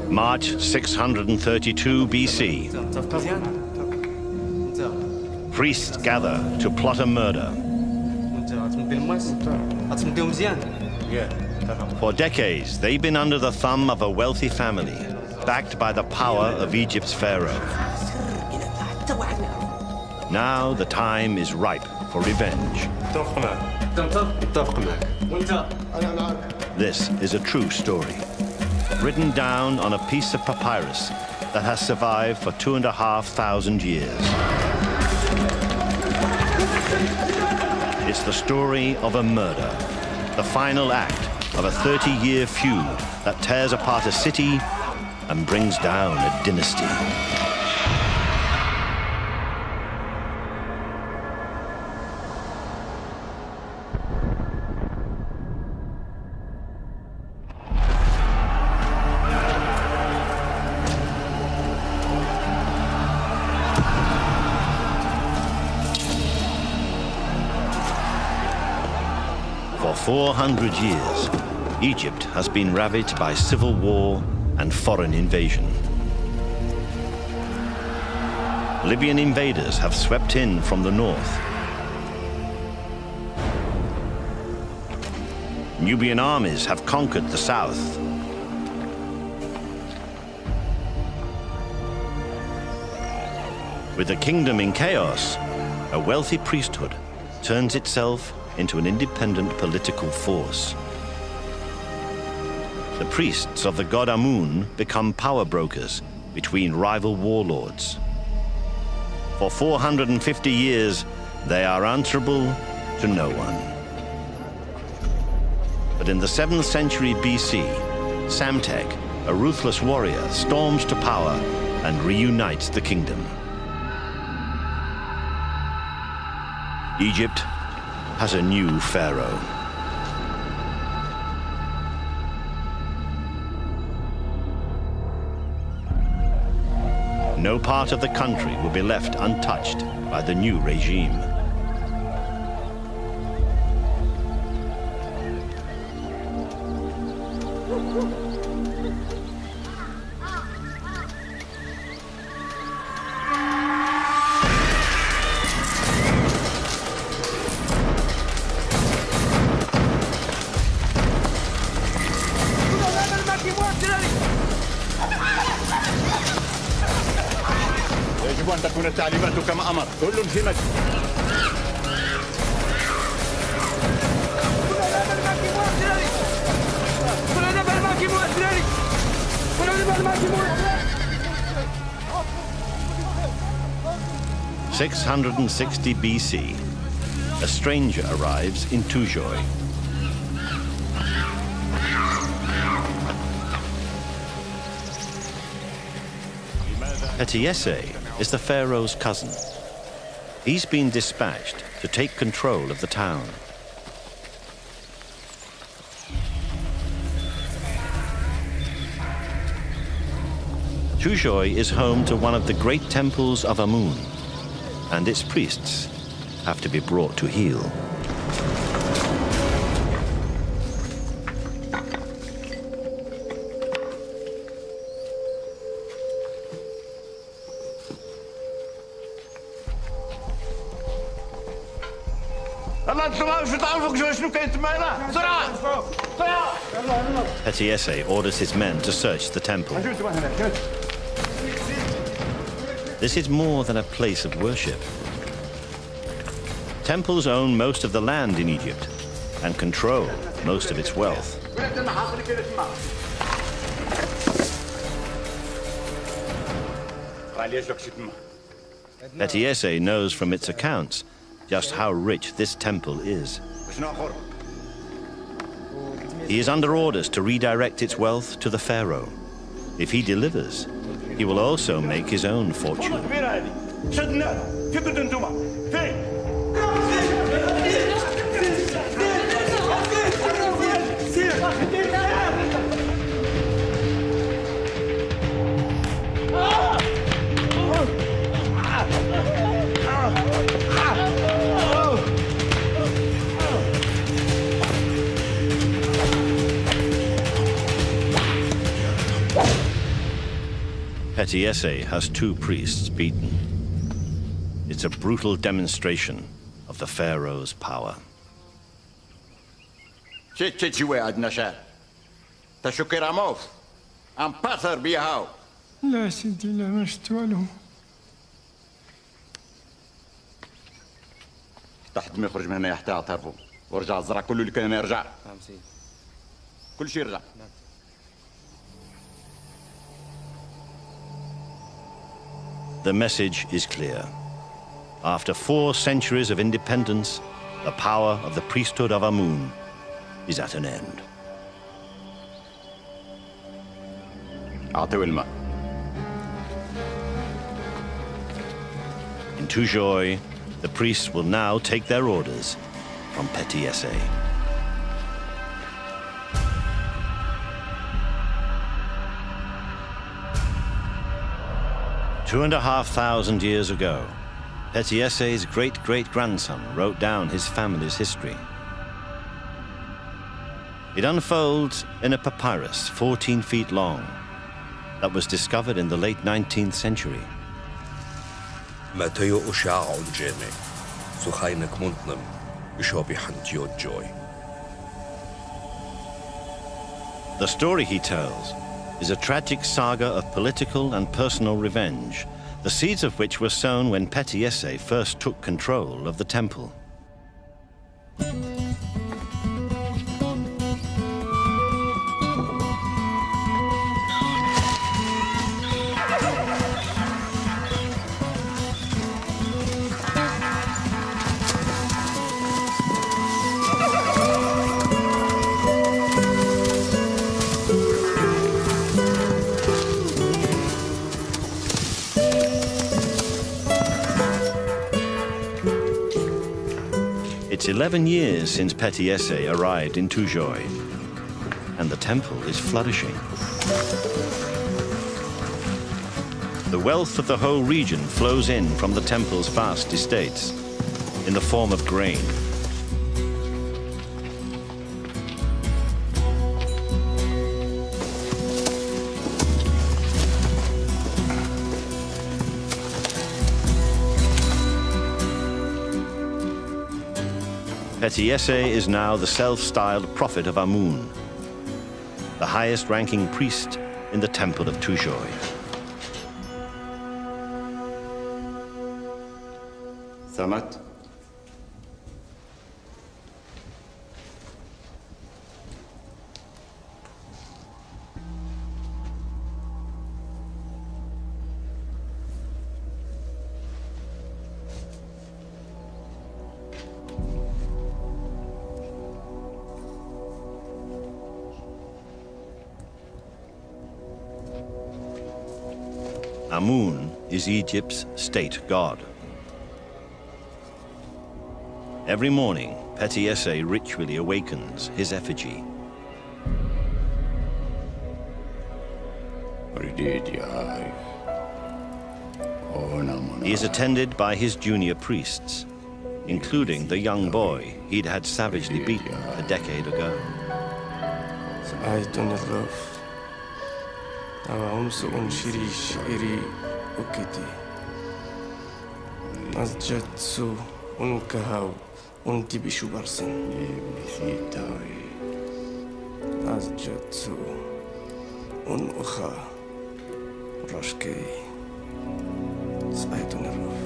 March 632 BC. Priests gather to plot a murder. For decades, they've been under the thumb of a wealthy family, backed by the power of Egypt's pharaoh. Now the time is ripe for revenge. This is a true story, written down on a piece of papyrus that has survived for 2,500 years. It's the story of a murder, the final act of a 30-year feud that tears apart a city and brings down a dynasty. For 400 years, Egypt has been ravaged by civil war and foreign invasion. Libyan invaders have swept in from the north. Nubian armies have conquered the south. With the kingdom in chaos, a wealthy priesthood turns itself into an independent political force. The priests of the god Amun become power brokers between rival warlords. For 450 years, they are answerable to no one. But in the 7th century BC, Psamtik, a ruthless warrior, storms to power and reunites the kingdom. Egypt has a new pharaoh. No part of the country will be left untouched by the new regime. يجب أن تكون التعليمات كما أمر كل في مجلس. In 660 BC, a stranger arrives in Tujoi. Petiesse is the pharaoh's cousin. He's been dispatched to take control of the town. Tujoi is home to one of the great temples of Amun, and its priests have to be brought to heel. Petiesse orders his men to search the temple. This is more than a place of worship. Temples own most of the land in Egypt and control most of its wealth. Petiesse knows from its accounts just how rich this temple is. He is under orders to redirect its wealth to the pharaoh. If he delivers, he will also make his own fortune. Petiesse has 2 priests beaten. It's a brutal demonstration of the pharaoh's power. لا سيدي لا ما شفت والو. تحت ما يخرج من هنا حتى اعترفوا ورجع الزرع كله اللي كان يرجع. نعم سيدي. كل شيء يرجع. نعم. The message is clear. After 4 centuries of independence, the power of the priesthood of Amun is at an end. أعطوا الماء. In Tujoy, the priests will now take their orders from Petiesse. Two and a half thousand years ago, Petiesse's great-great-grandson wrote down his family's history. It unfolds in a papyrus 14 feet long that was discovered in the late 19th century. Mateo Ushao Jeme, Suhainak Muntnam, Ushobihan Joy. The story he tells is a tragic saga of political and personal revenge, the seeds of which were sown when Petiesse first took control of the temple. It's 11 years since Petiesse arrived in Tujoy, and the temple is flourishing. The wealth of the whole region flows in from the temple's vast estates in the form of grain. Petiesse is now the self-styled prophet of Amun, the highest-ranking priest in the temple of Tujoy. ثمت. Amun is Egypt's state god. Every morning, Petiesse ritually awakens his effigy. He is attended by his junior priests, including the young boy he'd had savagely beaten a decade ago. I do not love. أمس أنشري شئري أكتي أسجدت أنكهاو أنتي بشبرسن أسجدت أن أخا رشكي سبايتون الروف.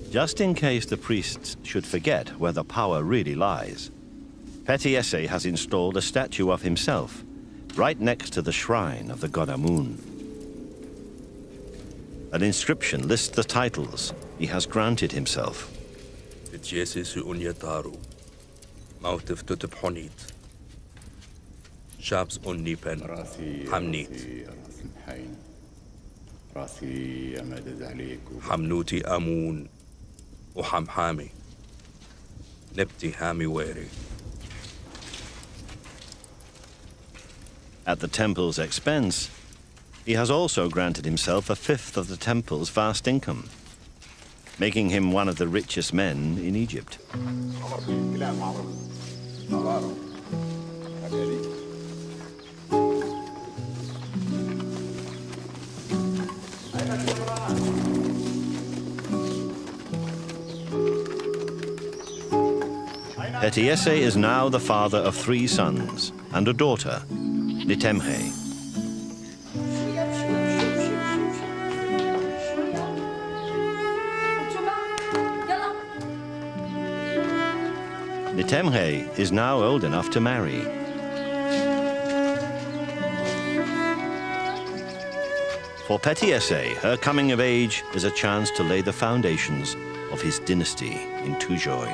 Just in case the priests should forget where the power really lies, Petiesse has installed a statue of himself right next to the shrine of the god Amun. An inscription lists the titles he has granted himself. Petiesse Unyataru, Moutif Tutiphonit, Shabs Unnipen, Hamnit, Hamnuti Amun, وحمحامي نبتي هامي ويري At the temple's expense, he has also granted himself a fifth of the temple's vast income, making him one of the richest men in Egypt. Petiesse is now the father of 3 sons and a daughter, Nitemhe. Nitemhe is now old enough to marry. For Petiesse, her coming of age is a chance to lay the foundations of his dynasty in Tujoy.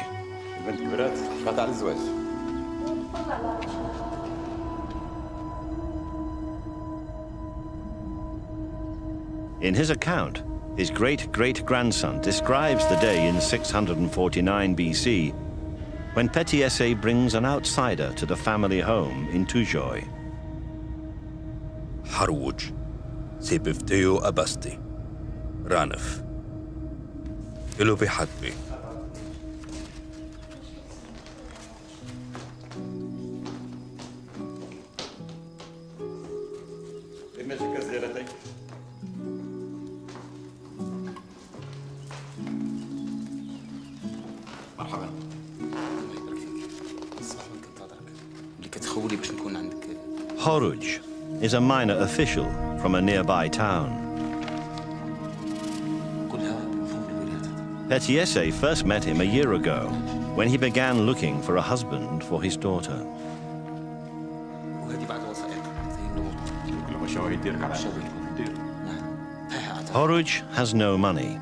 In his account, his great-great-grandson describes the day in 649 BC when Petiesse brings an outsider to the family home in Tujoy. حروج سيبفتيو أبستي رانف إلو بحدبي مرحبا. الله يبارك فيك. الصباح بنتنتظرك. اللي كتخولي باش نكون عندك. Horuj is a minor official from a nearby town. كلها مفهوم الولايات. Petiesse first met him a year ago when he began looking for a husband for his daughter. وهذه بعض الوثائق زي النمط. كل مشاوي يديرك على شوي. دير. نعم. هاي أعتقد. Horuj has no money.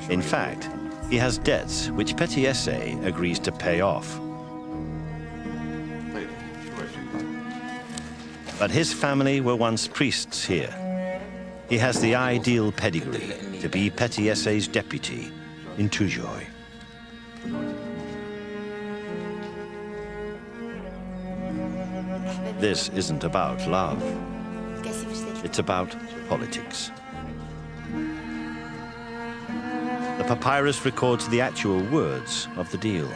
In fact, he has debts which Petiesse agrees to pay off. طيب شوي شوي. But his family were once priests here. He has the ideal pedigree to be Petiesse's deputy in Tujoy. This isn't about love. It's about politics. The papyrus records the actual words of the deal.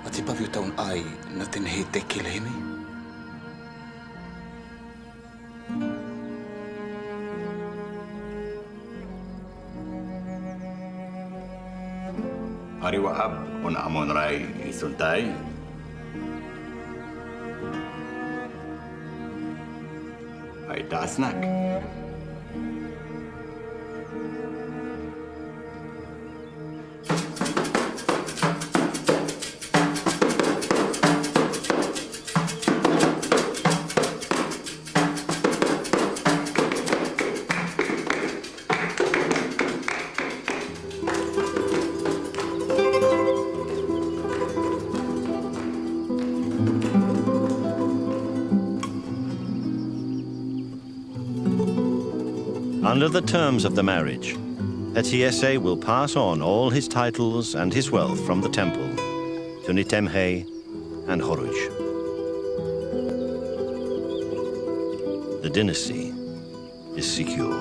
Wat je pas vu toon ai nothing hate te kill him. Ari Wahab on Amon Rai Sultai. Ay dasnak. Under the terms of the marriage, Petiesse will pass on all his titles and his wealth from the temple to Nitemhe and Horuj. The dynasty is secure.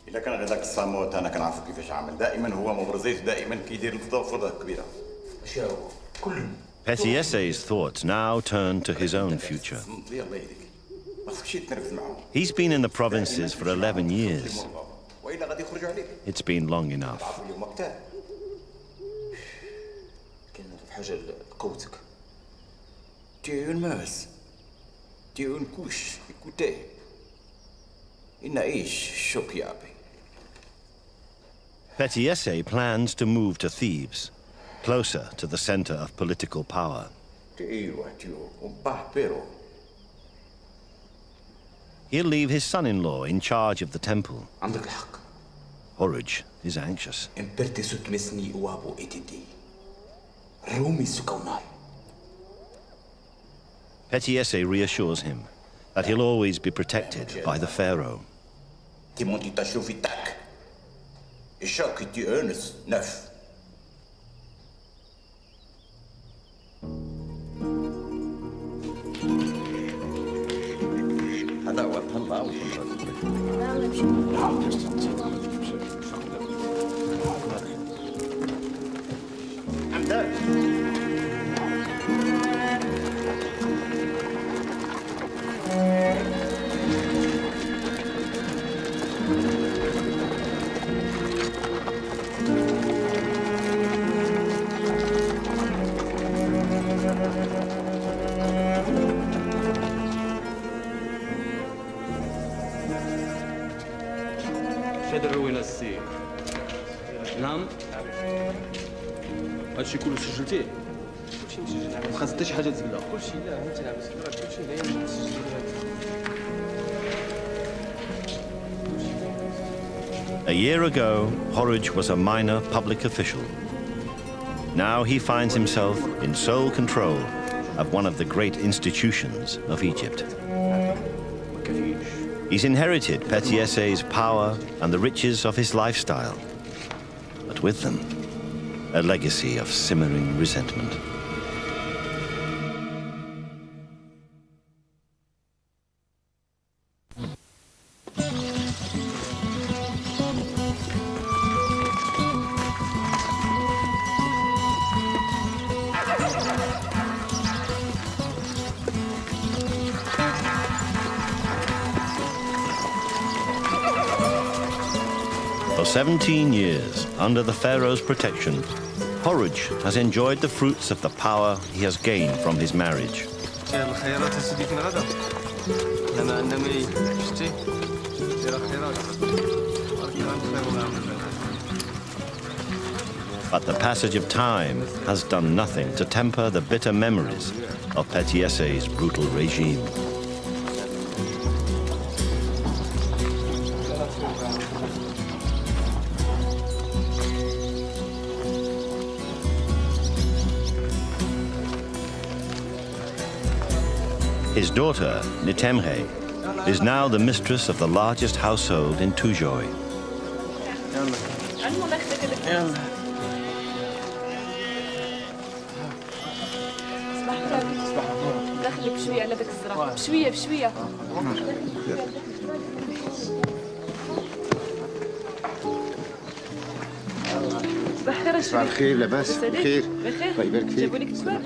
إذا كان غداك الصاموت أنا كنعرفو كيفاش عامل دائما هو مبرزيت دائما كيدير الفضاء كبيرة. أشياء كل Petiesse's thoughts now turn to his own future. يلا يديك. ما خصكش تنرفز معاهم. He's been in the provinces for 11 years. وإلا غادي يخرجوا عليك. It's been long enough. عرفوا اليوم وقتها. كاين حاجة لقوتك. تيون ماس. تيون كوش يكوتي. إنعيش شوك يا أبي. Petiesse plans to move to Thebes, closer to the center of political power. He'll leave his son-in-law in charge of the temple. عندك الحق. Horuj is anxious. امبرتي سوتمسني وابو إتدي. رومي سكوناي. Petiesse reassures him that he'll always be protected by the pharaoh. تيمونتي تشوفي تاك. الشوك تي أنس نف. شادر وين السي؟ نعم؟ هادشي كله سجلتيه؟ كلشي مسجل، ما خاص حتى شي حاجة تزبلها. كلشي لا، انت عم تسجل راه كلشي دايما مسجل. A year ago, Horridge was a minor public official. Now he finds himself in sole control of one of the great institutions of Egypt. He's inherited Petty Essay's power and the riches of his lifestyle, but with them, a legacy of simmering resentment. For 17 years, under the pharaoh's protection, Horridge has enjoyed the fruits of the power he has gained from his marriage. الخيرات سيدي فين غدا؟ أنا عندنا مي شتي؟ دير الخيرات. But the passage of time has done nothing to temper the bitter memories of Petty Essay's brutal regime. His daughter, Nitemhe, is now the mistress of the largest household in Tujoy.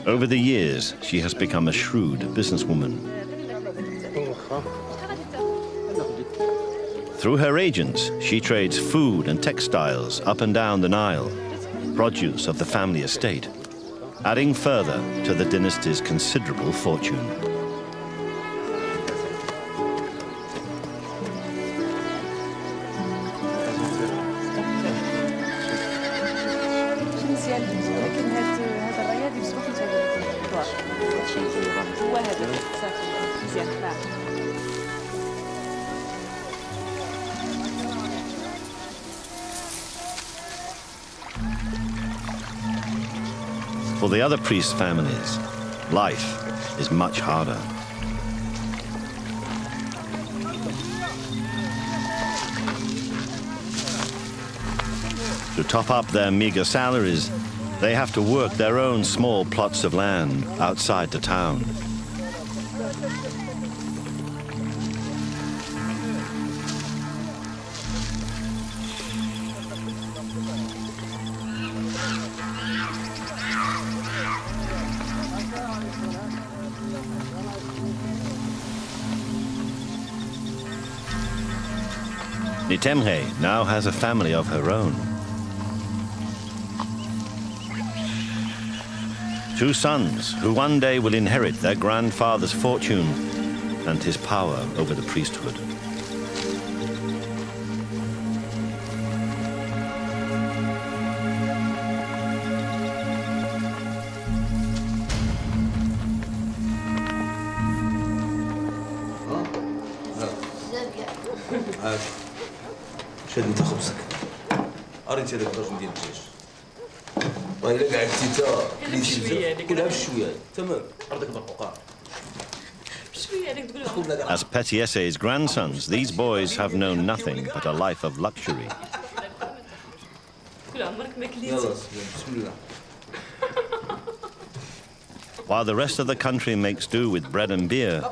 Over the years, she has become a shrewd businesswoman. Through her agents, she trades food and textiles up and down the Nile, produce of the family estate, adding further to the dynasty's considerable fortune. For the other priests' families, life is much harder. To top up their meager salaries, they have to work their own small plots of land outside the town. Nitemhe now has a family of her own. 2 sons who one day will inherit their grandfather's fortune and his power over the priesthood. شد انت خبزك قريت هذاك الرجل ديال الدجاج والله الا قعدتي تا كليتي كلها بشويه تمام عرضك بالقوقعه. As Petty Essay's grandsons, these boys have known nothing but a life of luxury. يلا بسم الله. While the rest of the country makes do with bread and beer,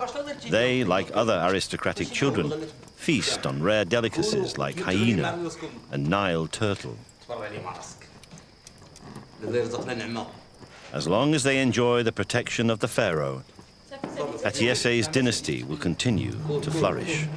they, like other aristocratic children, feast on rare delicacies like hyena and Nile turtle. As long as they enjoy the protection of the pharaoh, Petiesse's dynasty will continue to flourish.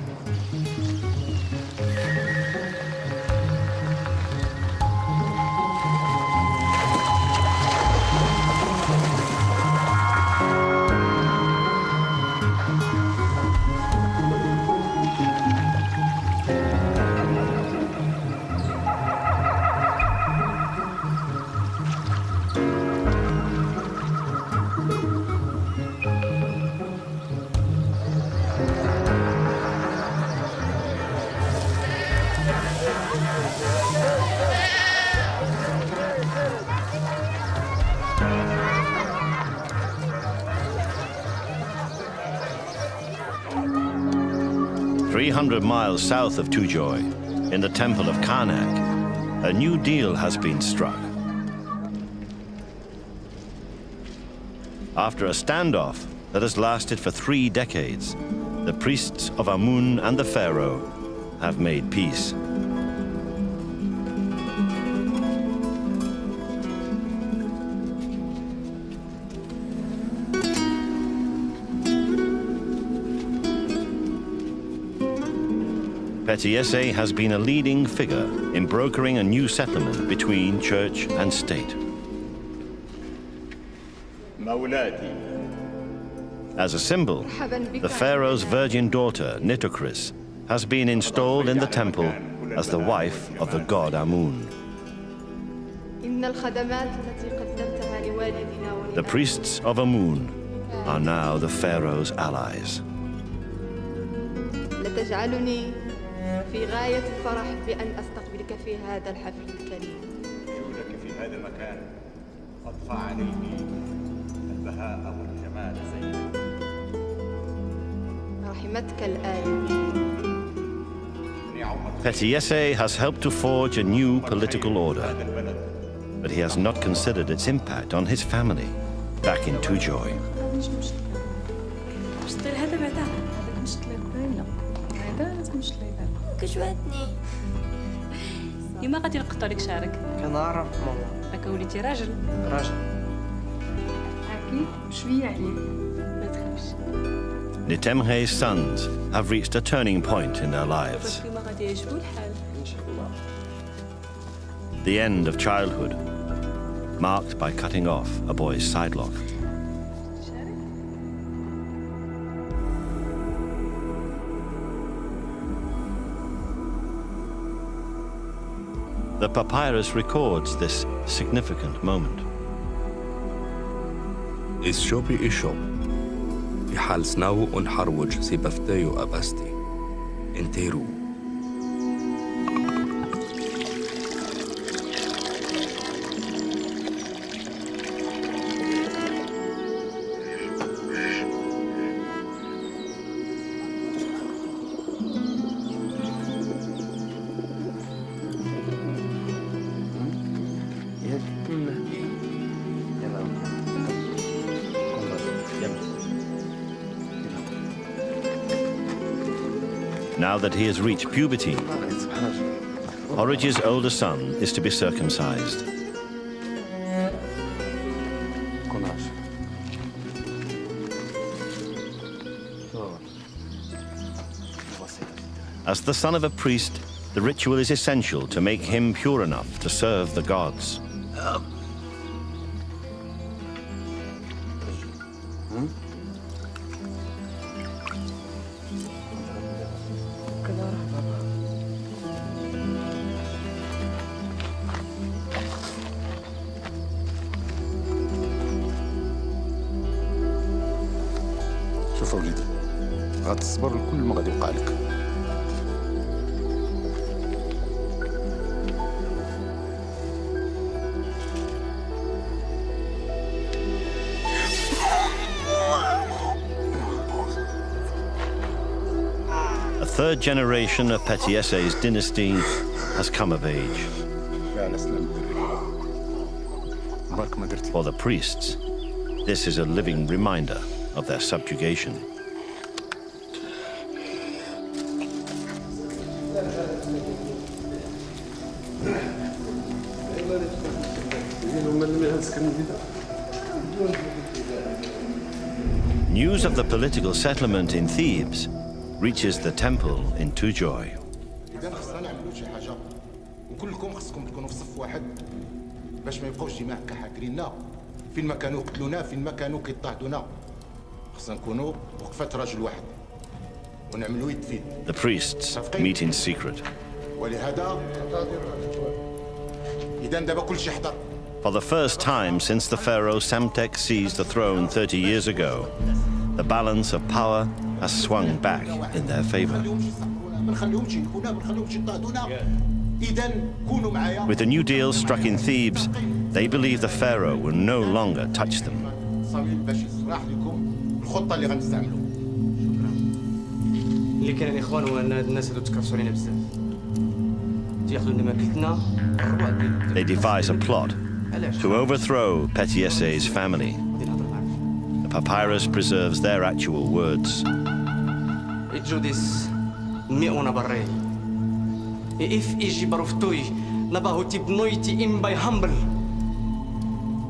Miles south of Tujoy, in the temple of Karnak, a new deal has been struck. After a standoff that has lasted for 3 decades, the priests of Amun and the pharaoh have made peace. Petiesse has been a leading figure in brokering a new settlement between church and state. As a symbol, the pharaoh's virgin daughter, Nitocris, has been installed in the temple as the wife of the god Amun. The priests of Amun are now the pharaoh's allies. في غاية الفرح بأن أستقبلك في هذا الحفل الكريم. وجودك في هذا المكان أضفى عليه البهاء والجمال سيدي. رحمتك الآية. Petiesse has helped to forge a new political order, but he has not considered its impact on his family back in Tujoy. كجواتني يما غادي نقطع لك شعرك كنعرف ماما راك وليتي راجل اكيد شويه عليه ما تخافش. Nitemhe's sons have reached a turning point in their lives. ما غادي يعجبو الحال ان شاء الله. The end of childhood, marked by cutting off a boy's sidelock. The papyrus records this significant moment. إسشوبي إشوب بحال سناو أنحروج سيبفتيو أبستي انتيرو. Now that he has reached puberty, Horridge's older son is to be circumcised. As the son of a priest, the ritual is essential to make him pure enough to serve the gods. شوف وليدي غتصبر لكل ما غادي يوقع لك. A third generation of Petiesse's dynasty has come of age. For the priests, This is a living reminder of their subjugation. News of the political settlement in Thebes reaches the temple in Tujoy. إذا خصنا نعملوا شي حاجة وكلكم خصكم تكونوا في صف واحد باش ما يبقاوش ديما هكا حاكريننا فين ما كانوا يقتلونا فين ما كانوا كيضطهدونا خصنا نكونوا وقفة رجل واحد ونعملوا يد في يد. The priests meet in secret. ولهذا إذا دابا كلشي حضر. For the first time since the pharaoh Psamtik seized the throne 30 years ago, the balance of power has swung back in their favor. With the new deal struck in Thebes, they believe the pharaoh will no longer touch them. اللي كان يا اخوان هو ان هاد الناس هادو تكرسوا علينا بزاف تياخذوا لنا ماكلتنا. They devise a plot to overthrow Petiesse's family. The papyrus preserves their actual words. Ejudis mi'una barrei. If iji baruftui nabahuti bnoiti im by humble.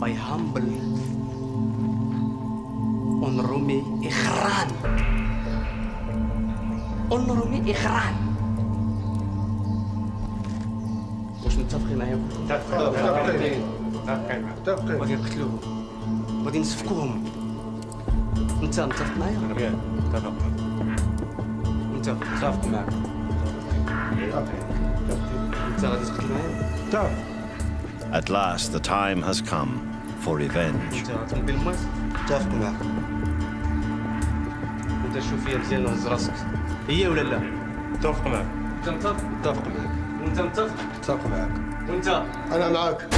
By humble. Onrumi ikhran. Onrumi ikhran. واش متفقين معايا؟ متفقين غادي نقتلوهم غادي نسفكوهم. انت متفق معايا؟ متفق. انت متفق معاك. انت غادي تقتل معايا؟ متفق. At last, the time has come for revenge. انت غتنبي الماس؟ متفق معاك. انت شوف فيا مزيان وهز راسك. هي ولا لا؟ متفق معاك. انت متفق؟ متفق معاك. وانت متفق؟ متفق معاك. وانت؟ أنا معاك.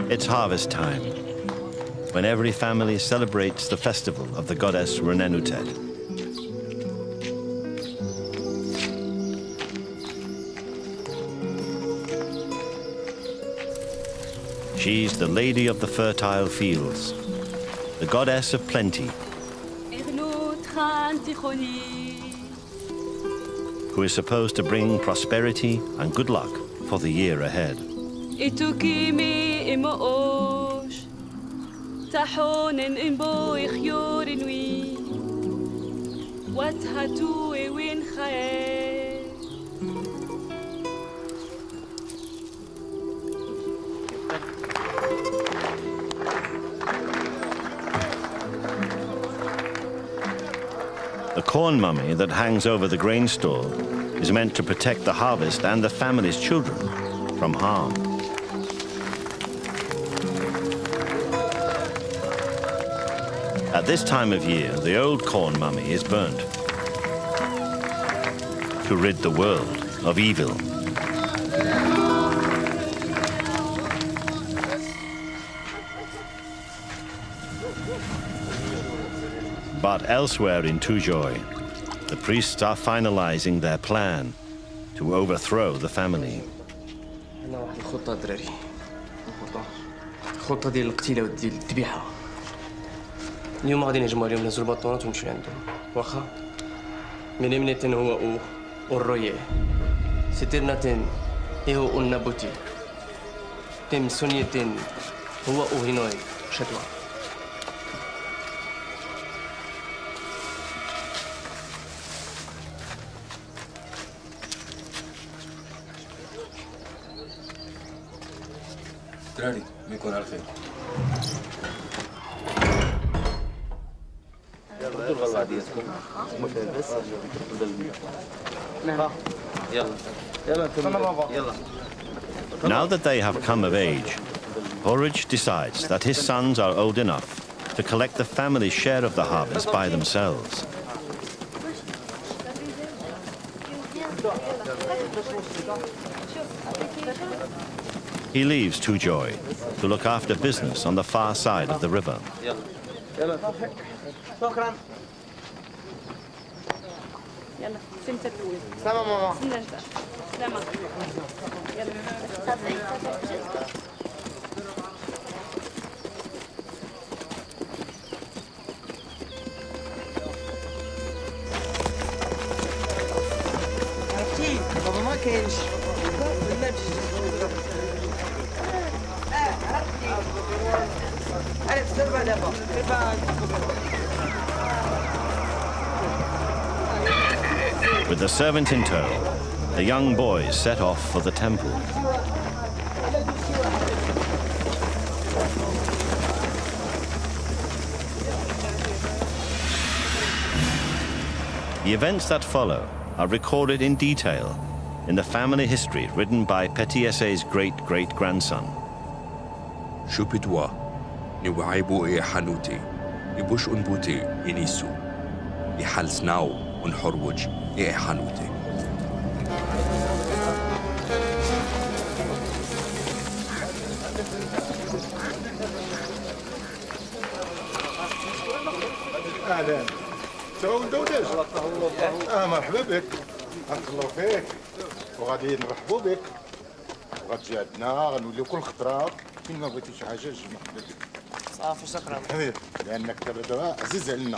It's harvest time, when every family celebrates the festival of the goddess Renenutet. She's the lady of the fertile fields, the goddess of plenty, who is supposed to bring prosperity and good luck for the year ahead. The corn mummy that hangs over the grain store is meant to protect the harvest and the family's children from harm. At this time of year, the old corn mummy is burnt to rid the world of evil. But elsewhere in Tujoy, the priests are finalizing their plan to overthrow the family. أنا واحد الخطة دراري. الخطة ديال القتيلة وديال الذبيحة. اليوم غادي نجمعوا اليوم نهزوا الباطونات ونمشيو عندهم. واخا؟ منيمنتن هو او والرويه. ستيرناتن هو النابوتي. تم سونيتن هو او هينوي شتوى. دراري ما يكون على خير. Now that they have come of age, Horridge decides that his sons are old enough to collect the family's share of the harvest by themselves. He leaves Tujoy to look after business on the far side of the river. يلا انت الاول. سلام ماما. استنى انت. سلامة. يلا. عرفتي بابا ما كاينش. عرفت دابا دابا. With the servant in tow, the young boys set off for the temple. The events that follow are recorded in detail in the family history written by Petiesse's great-great-grandson. شوبيتوا نوعيبو إيه حانوتي يبوش أنبوتي إنيسو يحل سناو ونحروج إيه حانوتي. اهلا سعود دودج. مرحبا بك. بارك الله فيك. وغادي نرحبوا بك وغتجي عندنا غنوليو كل خطره فين ما بغيتي شي حاجه جي مرحبا بك. صافي شكرا. لانك دابا عزيز علينا.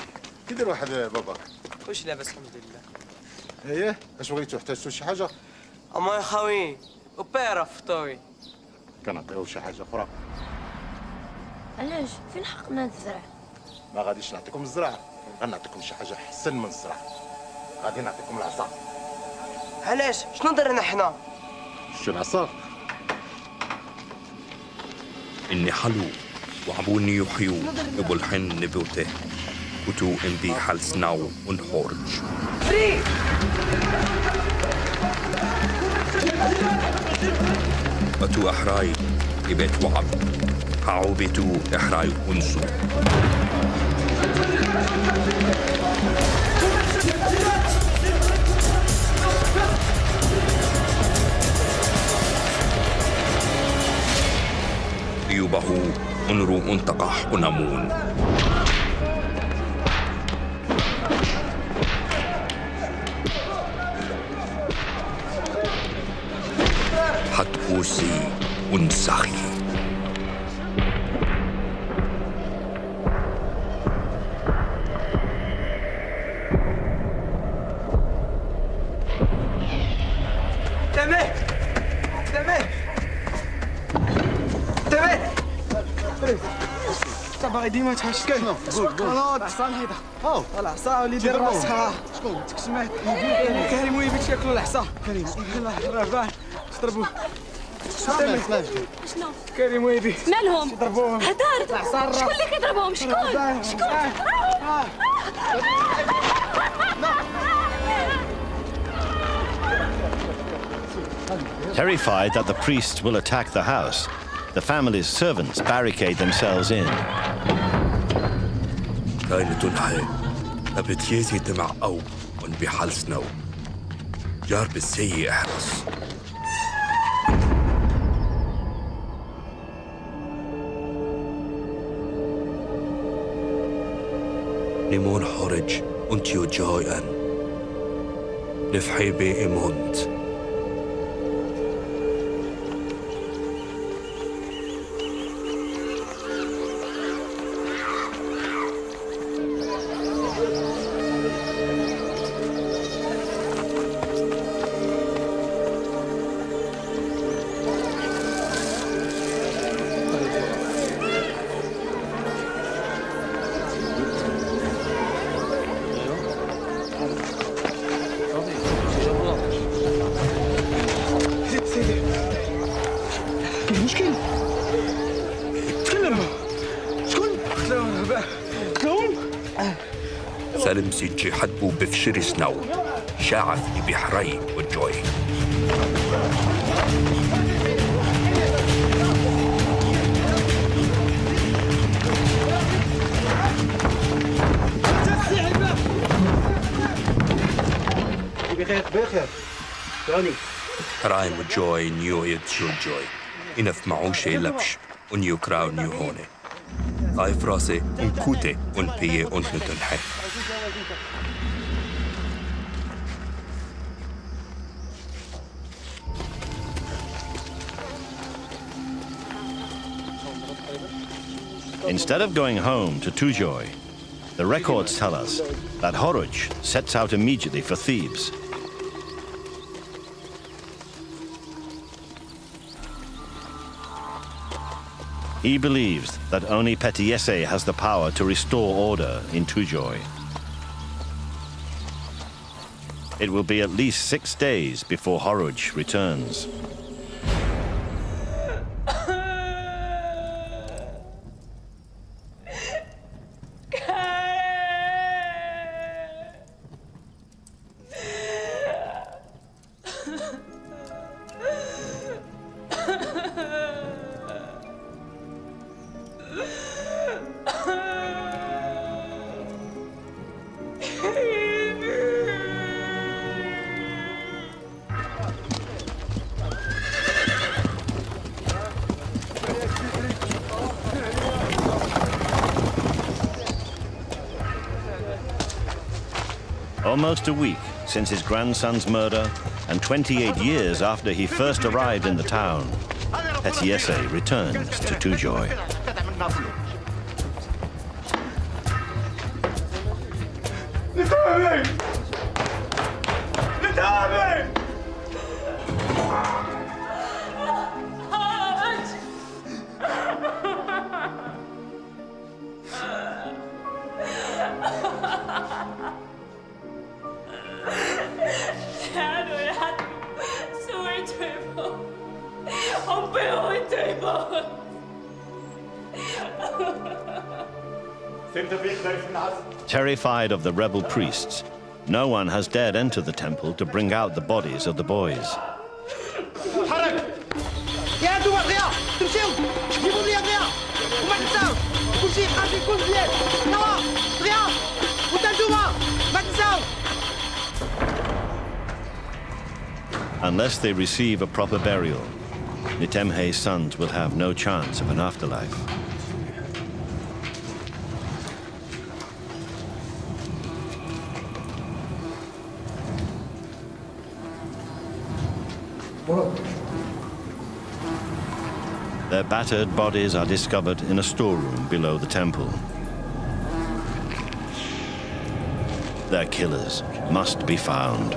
كي داير واحد باباك؟ كلشي لاباس الحمد لله. اييه اش بغيتو احتاجتو شي حاجه؟ اما يا خاوي وبيرا فطوي. كنعطيو شي حاجه اخرى. علاش فين حقنا الزرع؟ ما غاديش نعطيكم الزرع، غنعطيكم شي حاجه احسن من الزرع. غادي نعطيكم العصا. علاش شنو درنا حنا؟ شتي العصا؟ إني حلو وعبوني يحيو يبو الحن نبوته وتو إنبي حل سناو ونحورج. أتو أحراي يبيت وعب عوبتو إحراي ونسو. ليوبهو أنرو أنتقح ونمون. حتبوسي ونسخي. تمام باغي ديما تهشك. قول العصا الهيدا. العصا اللي داير راسها. شكون؟ ديك سمعت كريم ويبي تاكلوا العصا. كريم راه بان تضربوه. شنو؟ كريم ويبي مالهم؟ ضربوهم. هدار. شكون اللي كيضربهم؟ شكون؟ Terrified that the priests will attack the house, the family's servants barricade themselves in. كاينة تنحي أبتيتي تمع أو ونبحل سنو جار بالسيء احرص. نمون حرج انتيو جايان نفحي بي إمونت. سالم سيجي حدبو بفشري سنو شاعف بحري والجوي. بخير توني رايم وجوي نيو يدشو جوي إنف معوشي لبش ونيو كراو نيو هوني طايف راسي ونكوتي ونبيه ونتنحي. Instead of going home to Tujoy, the records tell us that Horoj sets out immediately for Thebes. He believes that only Petiesse has the power to restore order in Tujoy. It will be at least 6 days before Horoj returns. Almost a week since his grandson's murder, and 28 years after he first arrived in the town, Petiesse returns to Tujoy. Terrified of the rebel priests, no one has dared enter the temple to bring out the bodies of the boys. Unless they receive a proper burial, Nitemhe's sons will have no chance of an afterlife. Their battered bodies are discovered in a storeroom below the temple. Their killers must be found.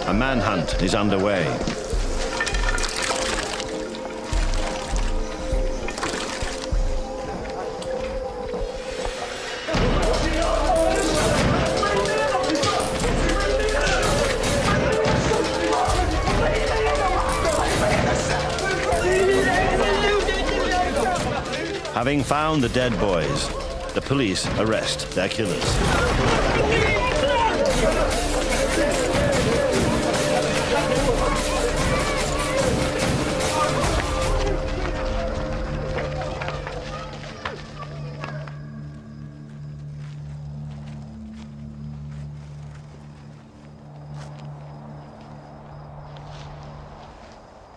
A manhunt is underway. Having found the dead boys, the police arrest their killers.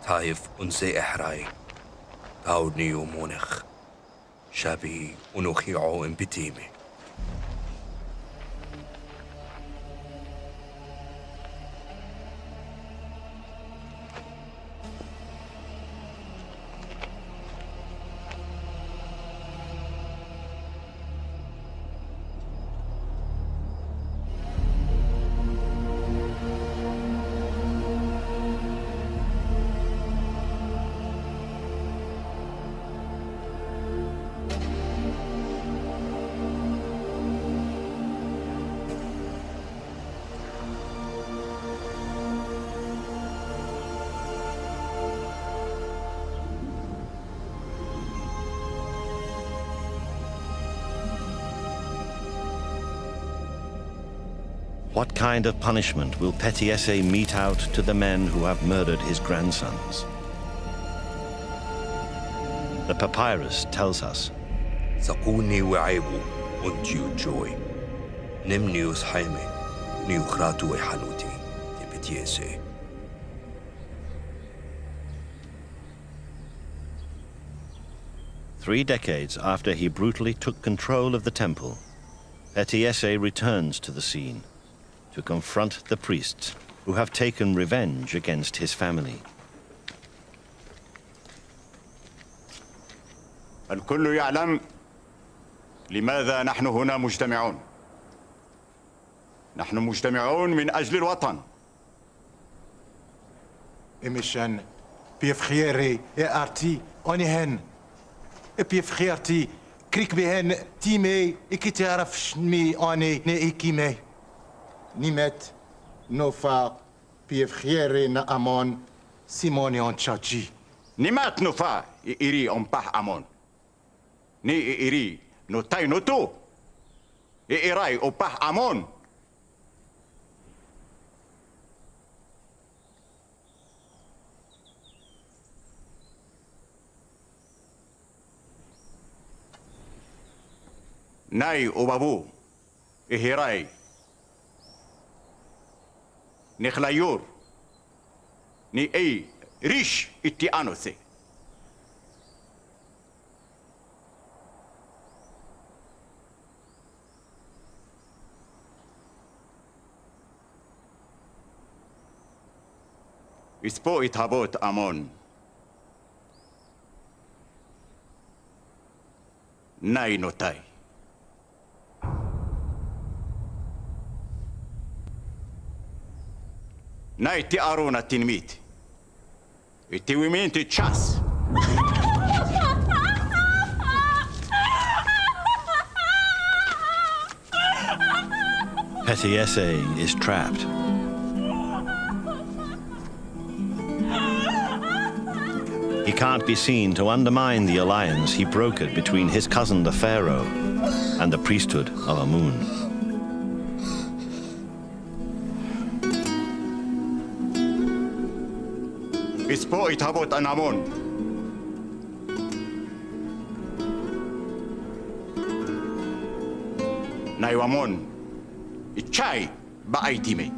تايف أنسي إحراي تاودني ومونخ شابي ونوخيعو إمبتيمي. What kind of punishment will Petiesse mete out to the men who have murdered his grandsons? The papyrus tells us, سقوني وعيبو أنتيو جوي نمنيوس حيمي نيوخراتو وحنوتي تبتيسي. Three decades after he brutally took control of the temple, Petiesse returns to the scene to confront the priests who have taken revenge against his family. الكل يعلم لماذا نحن هنا مجتمعون. نحن مجتمعون من أجل الوطن. إمشان بيف خيري يا أرتي أني هن بيف خيرتي كريك بهن تيمي إكي تعرف شنمي أني ني كيمي نيمت نوفا بيف خيري نا أمون سيموني أون تشاتشي نيمات نوفا إيري أم بح أمون ني إيري نو تاي نو تو إيراي أو بح أمون. ناي وبابو إهراي نخلايور ني أي ريش إتيانوسي. إسبو إتهابوت أمون ناي نوتاي. ناي تيارونا تنميت التويمين تتشاس. Petiesse is trapped. He can't be seen to undermine the alliance he brokered between his cousin the pharaoh and the priesthood of Amun. إسبو إتهابوت أنامون نايوامون إتشاي بأيتيمي.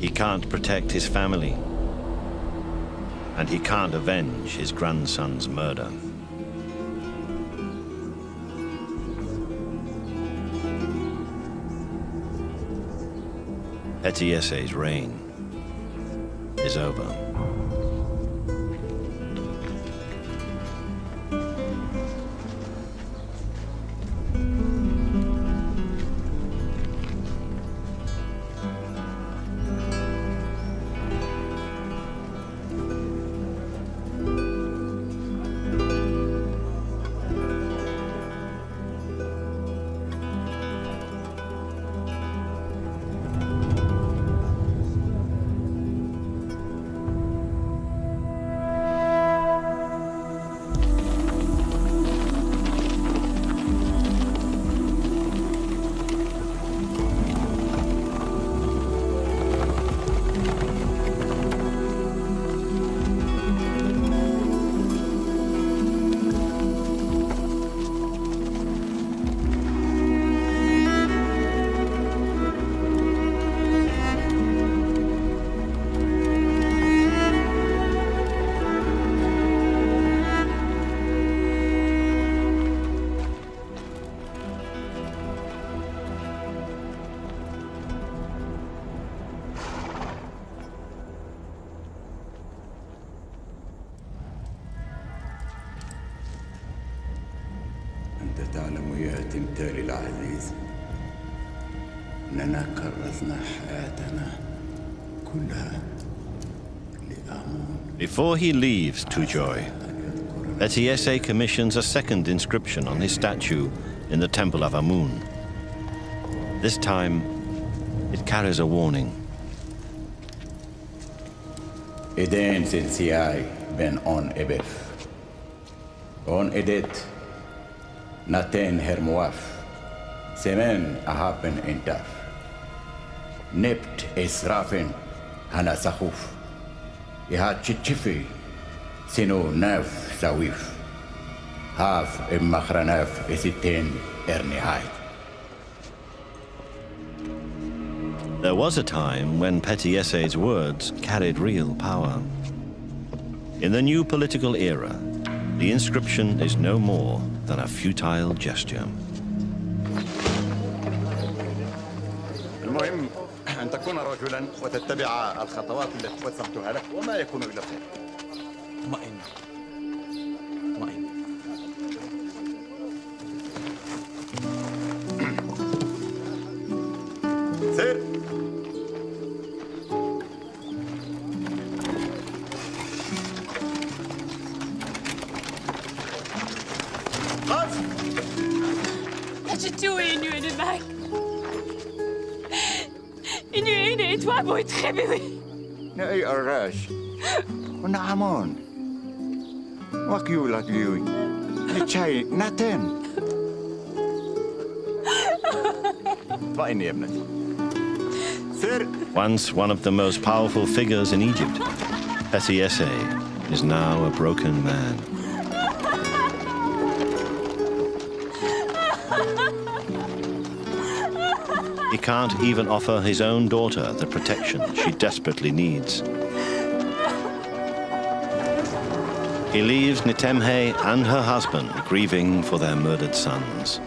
He can't protect his family, and he can't avenge his grandson's murder. Petiesse's reign is over. أنت تعلم يا تمثالي العزيز أننا كرسنا حياتنا كلها لآمون. Before he leaves Tujoy, Petiesse commissions a second inscription on his statue in the temple of Amun. This time, it carries a warning. إدين سنسياي بن أون إبف أون إديت ناتين هرمواف سمن أهابن إنتاف Nept Esrafen, Hana Sahuf. Iha Chichifi, Sino Nav Zawif. Hav Emmachranaf Esiten Ernihai. There was a time when Petty Essay's words carried real power. In the new political era, the inscription is no more than a futile gesture. المهم أن تكون رجلا وتتبع الخطوات التي وصفتها لك وما يكون إلا خير. اطمئن اطمئن. سير. قف. J'ai-tu une bague? Une et toi, vous êtes très bébé. نأي أراش. ونعمون. وكيولات ليوي. لتشاي ناتن. اطمئني يا ابنتي. سير. Once one of the most powerful figures in Egypt, Petty Essay is now a broken man. He can't even offer his own daughter the protection she desperately needs. He leaves Nitemhe and her husband grieving for their murdered sons.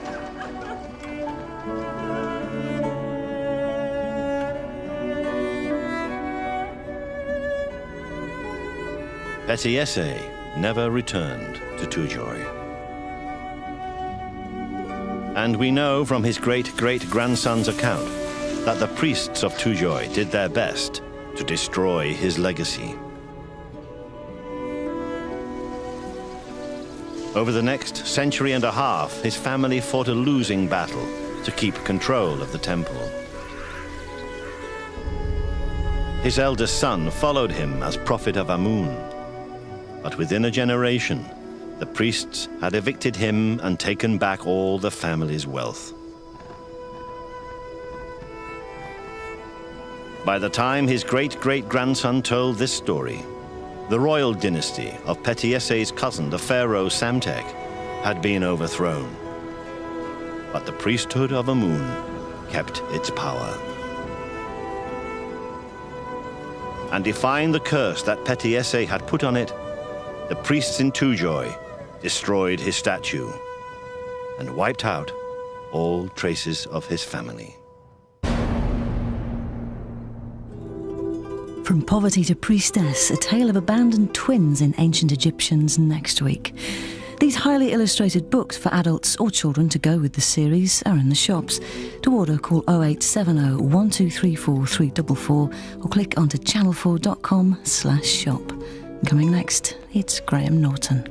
Petty Essay never returned to Tujoy. And we know from his great-great-grandson's account that the priests of Tujoy did their best to destroy his legacy. Over the next century and a half, his family fought a losing battle to keep control of the temple. His eldest son followed him as prophet of Amun. But within a generation, the priests had evicted him and taken back all the family's wealth. By the time his great-great-grandson told this story, the royal dynasty of Petty Essay's cousin, the pharaoh Samtek, had been overthrown. But the priesthood of Amun kept its power. And defying the curse that Petty Essay had put on it, the priests in Tujoy destroyed his statue and wiped out all traces of his family. From Poverty to Priestess, a tale of abandoned twins in ancient Egyptians next week. These highly illustrated books for adults or children to go with the series are in the shops. To order, call 0870 1234 344 or click onto channel4.com/shop. Coming next, it's Graham Norton.